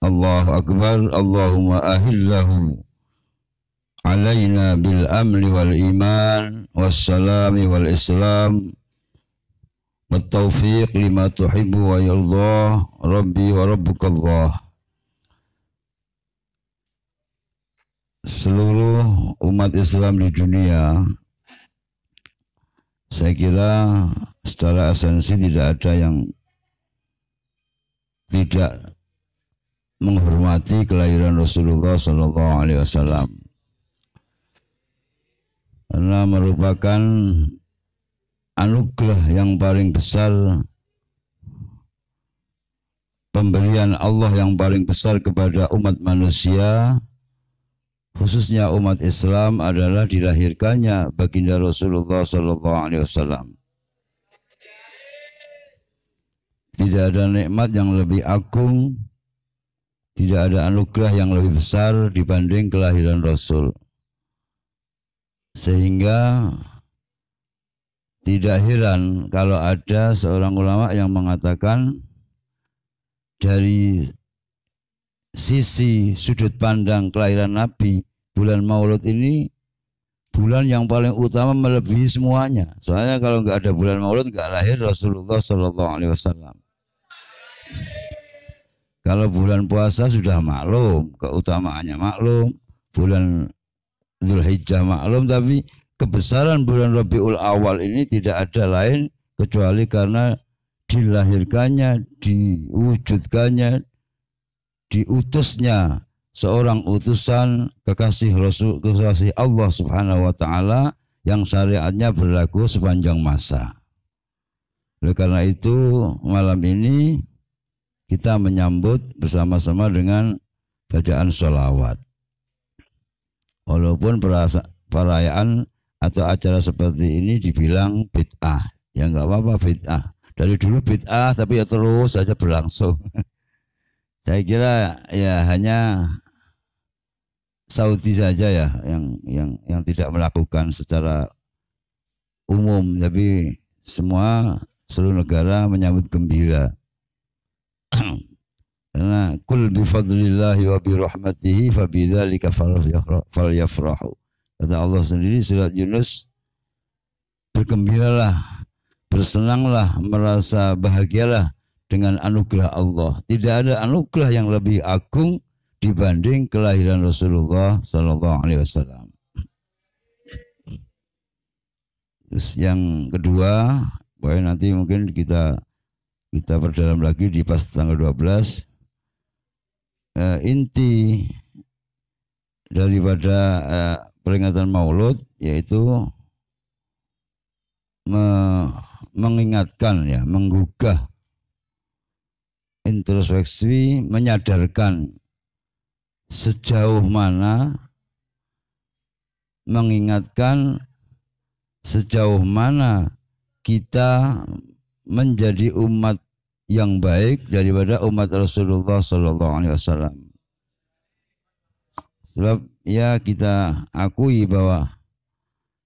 Allahu Akbar. Allahumma ahillahu alaina bil amni wal iman wassalami wal islam wat taufiq lima tuhibbu wa yardah rabbi wa rabbukallah. Seluruh umat Islam di dunia, saya kira secara esensi tidak ada yang tidak menghormati kelahiran Rasulullah Sallallahu Alaihi Wasallam, karena merupakan anugerah yang paling besar, pemberian Allah yang paling besar kepada umat manusia, khususnya umat Islam, adalah dilahirkannya baginda Rasulullah Sallallahu Alaihi Wasallam. Tidak ada nikmat yang lebih agung, tidak ada anugerah yang lebih besar dibanding kelahiran Rasul. Sehingga tidak heran kalau ada seorang ulama yang mengatakan dari sisi sudut pandang kelahiran Nabi, bulan Maulud ini bulan yang paling utama melebihi semuanya. Soalnya kalau nggak ada bulan Maulud nggak lahir Rasulullah Sallallahu Alaihi Wasallam. Kalau bulan puasa sudah maklum, keutamaannya maklum, bulan Dzulhijjah maklum, tapi kebesaran bulan Rabiul Awal ini tidak ada lain kecuali karena dilahirkannya, diwujudkannya, diutusnya seorang utusan kekasih Rasul, kekasih Allah Subhanahu wa taala yang syariatnya berlaku sepanjang masa. Oleh karena itu malam ini kita menyambut bersama-sama dengan bacaan sholawat. Walaupun perayaan atau acara seperti ini dibilang bid'ah, ya nggak apa-apa bid'ah. Dari dulu bid'ah tapi ya terus saja berlangsung. Saya kira ya hanya Saudi saja ya yang tidak melakukan secara umum, tapi seluruh negara menyambut gembira. Karena kul bi fadlillahi wa bi rahmatihi fa bidzalika falyafrahu. Kata Allah sendiri surat Yunus, bergembiralah, bersenanglah, merasa bahagialah dengan anugerah Allah. Tidak ada anugerah yang lebih agung dibanding kelahiran Rasulullah Sallallahu Alaihi Wasallam. Terus yang kedua, boleh nanti mungkin kita perdalam lagi di pas tanggal 12. Inti daripada peringatan Maulud yaitu mengingatkan, ya, menggugah introspeksi, menyadarkan sejauh mana, mengingatkan sejauh mana kita menjadi umat yang baik daripada umat Rasulullah Sallallahu Alaihi Wasallam. Sebab ya kita akui bahwa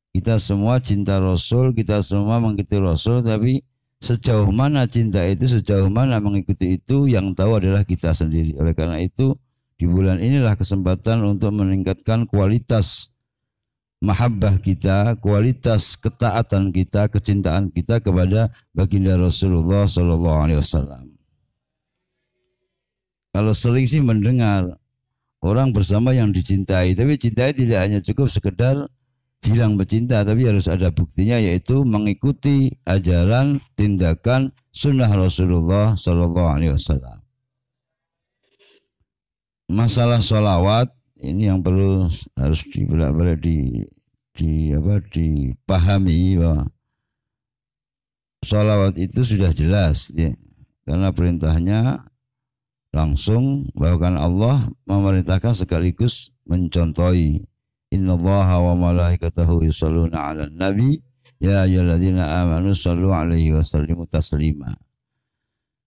kita semua cinta Rasul, kita semua mengikuti Rasul, tapi sejauh mana cinta itu, sejauh mana mengikuti itu, yang tahu adalah kita sendiri. Oleh karena itu di bulan inilah kesempatan untuk meningkatkan kualitas mahabbah kita, kualitas ketaatan kita, kecintaan kita kepada baginda Rasulullah Sallallahu Alaihi Wasallam. Kalau sering sih mendengar orang bersama yang dicintai, tapi cintai tidak hanya cukup sekedar bilang bercinta, tapi harus ada buktinya, yaitu mengikuti ajaran, tindakan, sunnah Rasulullah Sallallahu Alaihi Wasallam. Masalah sholawat ini yang perlu harus dipahami, bahwa sholawat itu sudah jelas, ya, karena perintahnya langsung, bahkan Allah memerintahkan sekaligus mencontohi. Innallaha wa malaikatahu yusholluna 'alan nabi ya ayyuhalladzina amanu shollu 'alaihi wa sallimu taslima.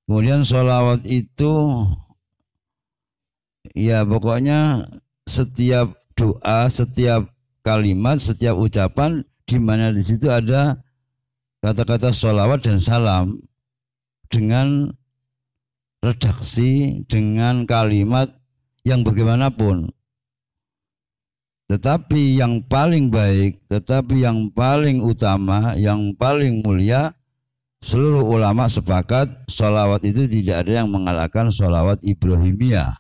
Kemudian sholawat itu ya pokoknya setiap doa, setiap kalimat, setiap ucapan di mana di situ ada kata-kata sholawat dan salam dengan redaksi dengan kalimat yang bagaimanapun. Tetapi yang paling baik, tetapi yang paling utama, yang paling mulia, seluruh ulama sepakat sholawat itu tidak ada yang mengalahkan sholawat Ibrahimiyah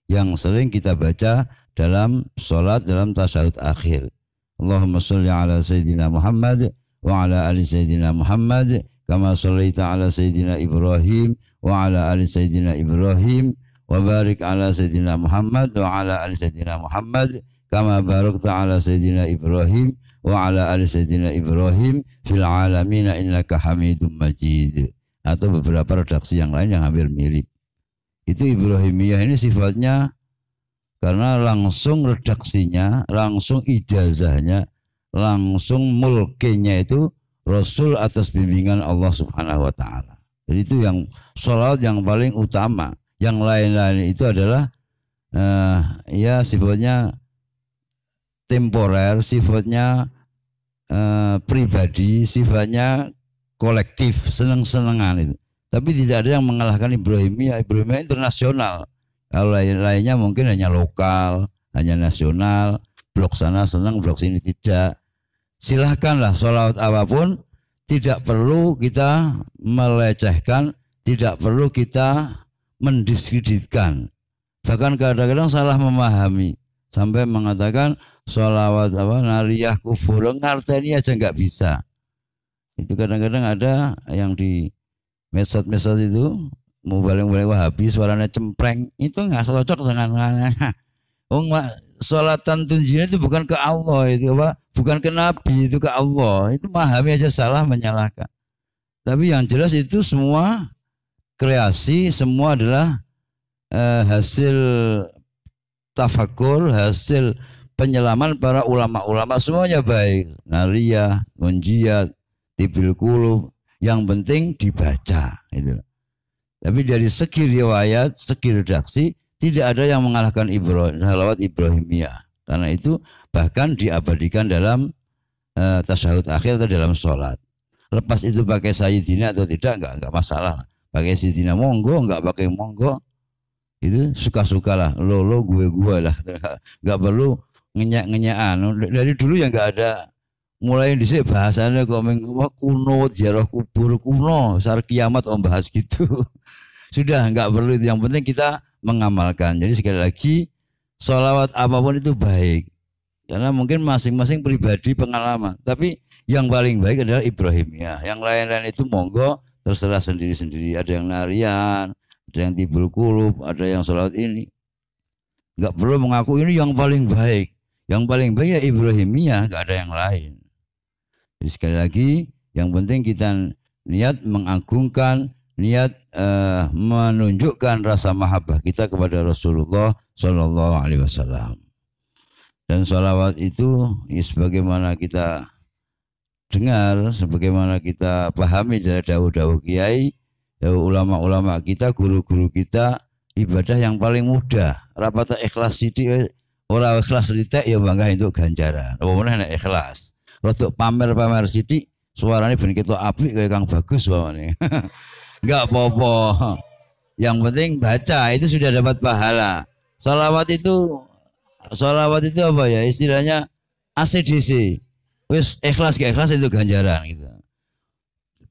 yang sering kita baca dalam sholat dalam tasyahud akhir. Allahumma sholli ala Sayyidina Muhammad wa ala ali Sayyidina Muhammad kama shallaita ala Sayyidina Ibrahim wa ala ali Sayyidina Ibrahim wa barik ala Sayyidina Muhammad wa ala ali Sayyidina Muhammad kama barakta ala Sayyidina Ibrahim wa ala ali Sayyidina Ibrahim fil alamin innaka Hamidum Majid. Atau beberapa redaksi yang lain yang hampir mirip. Itu Ibrahimiyah ini sifatnya karena langsung redaksinya, langsung ijazahnya, langsung mulkinya itu Rasul atas bimbingan Allah Subhanahu wa taala. Jadi itu yang salat yang paling utama. Yang lain-lain itu adalah ya sifatnya temporer, sifatnya pribadi, sifatnya kolektif, senang-senangan itu. Tapi tidak ada yang mengalahkan Ibrahimiyah. Ibrahimiyah internasional. Kalau lainnya mungkin hanya lokal, hanya nasional, blok sana senang, blok sini tidak. Silahkanlah sholawat apapun, tidak perlu kita melecehkan, tidak perlu kita mendiskreditkan. Bahkan kadang-kadang salah memahami. Sampai mengatakan sholawat nariyah kufur, ngarteni aja nggak bisa. Itu kadang-kadang ada yang di medsos itu mau balik-balik Wahabi suaranya cempreng, itu nggak cocok dengan sholatan tunjinya itu bukan ke Allah, itu bukan ke Nabi, itu ke Allah. Itu memahami aja salah, menyalahkan. Tapi yang jelas itu semua kreasi, semua adalah hasil tafakur, hasil penyelaman para ulama-ulama, semuanya baik. Nariyah, munjiat, tibil qulub, yang penting dibaca itu. Tapi dari segi riwayat, segi redaksi, tidak ada yang mengalahkan sholawat Ibrahimiyah. Karena itu bahkan diabadikan dalam tasyahud akhir atau dalam sholat. Lepas itu pakai Sayyidina atau tidak, enggak masalah. Pakai Sayyidina monggo, enggak pakai monggo. Itu suka-sukalah, lo gue lah, nggak perlu ngenyak-ngenyakan. Dari dulu ya nggak ada, mulai disini bahasannya kuno, ziarah kubur kuno, sar kiamat bahas gitu. Sudah nggak perlu itu, yang penting kita mengamalkan. Jadi sekali lagi sholawat apapun itu baik, karena mungkin masing-masing pribadi pengalaman. Tapi yang paling baik adalah Ibrahimiyah. Yang lain-lain itu monggo terserah sendiri-sendiri. Ada yang narian, ada yang tibul qulub, ada yang sholawat ini. Enggak perlu mengaku ini yang paling baik. Yang paling baik ya Ibrahimiyah, enggak ada yang lain. Jadi sekali lagi, yang penting kita niat mengagungkan, niat menunjukkan rasa mahabbah kita kepada Rasulullah Sallallahu Alaihi Wasallam. Dan sholawat itu sebagaimana kita dengar, sebagaimana kita pahami dari dawuh-dawuh kiai, ulama-ulama kita, guru-guru kita, ibadah yang paling mudah. Rapata ikhlas sithik, ora ikhlas sithik ya bangga untuk ganjaran. Apa meneh nek ikhlas. Rodok pamer-pamer sithik, suarane ben ketok apik kaya Kang Bagus wae. Enggak apa-apa. Yang penting baca itu sudah dapat pahala. Sholawat itu apa ya? Istilahnya ACDC. Wis ikhlas gak ikhlas itu ganjaran gitu.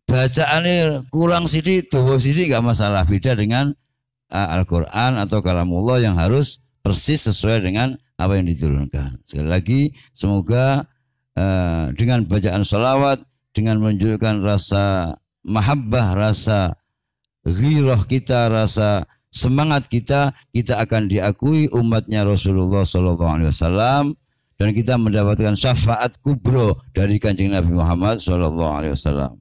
Bacaannya kurang sidik, dawa sidik gak masalah. Beda dengan Al-Quran atau kalamullah yang harus persis sesuai dengan apa yang diturunkan. Sekali lagi, semoga dengan bacaan sholawat, dengan menunjukkan rasa mahabbah, rasa ghirah kita, rasa semangat kita, kita akan diakui umatnya Rasulullah Sallallahu Alaihi Wasallam, dan kita mendapatkan syafaat kubro dari Kanjeng Nabi Muhammad Sallallahu Alaihi Wasallam.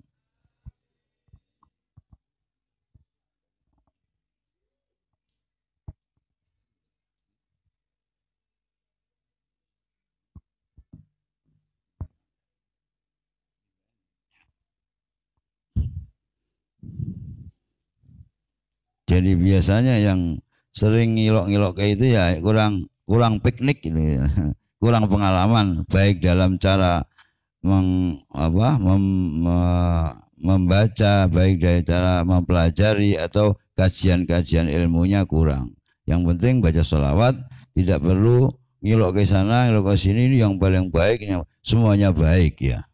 Jadi biasanya yang sering ngilok-ngilok kayak itu ya kurang piknik gitu ya. Kurang pengalaman baik dalam cara membaca, baik dari cara mempelajari atau kajian-kajian ilmunya kurang. Yang penting baca sholawat, tidak perlu ngilok ke sana, ngilok ke sini, ini yang paling baik, semuanya baik ya.